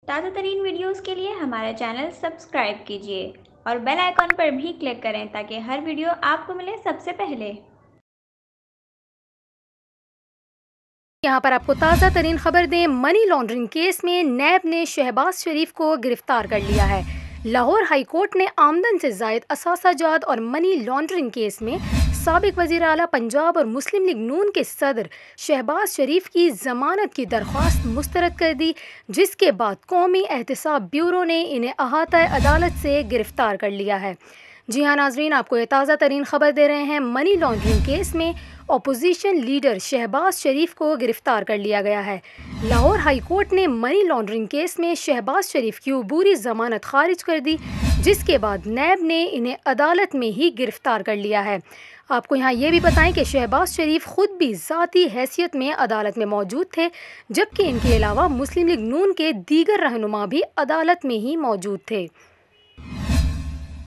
تازہ ترین ویڈیوز کے لیے ہمارا چینل سبسکرائب کیجیے اور بیل آئیکن پر بھی کلک کریں تاکہ ہر ویڈیو آپ کو ملے سب سے پہلے۔ یہاں پر آپ کو تازہ ترین خبر دیں، منی لانڈرنگ کیس میں نیب نے شہباز شریف کو گرفتار کر لیا ہے۔ لاہور ہائی کورٹ نے آمدن سے زائد اثاثہ جات اور منی لانڈرنگ کیس میں سابق وزیر اعلیٰ پنجاب اور مسلم لیگ نون کے صدر شہباز شریف کی ضمانت کی درخواست مسترد کر دی، جس کے بعد قومی احتساب بیورو نے انہیں احاطہ عدالت سے گرفتار کر لیا ہے۔ جی ہاں ناظرین، آپ کو یہ تازہ ترین خبر دے رہے ہیں۔ منی لانڈرنگ کیس میں اپوزیشن لیڈر شہباز شریف کو گرفتار کر لیا گیا ہے۔ لاہور ہائی کورٹ نے منی لانڈرنگ کیس میں شہباز شریف کی عبوری ضمانت خارج کر دی، جس کے بعد نیب نے انہیں عدالت میں ہی گرفتار کر لیا ہے۔ آپ کو یہاں یہ بھی بتائیں کہ شہباز شریف خود بھی ذاتی حیثیت میں عدالت میں موجود تھے، جبکہ ان کے علاوہ مسلم لیگ نون کے دیگر رہنما بھی عدالت میں ہی موجود تھے۔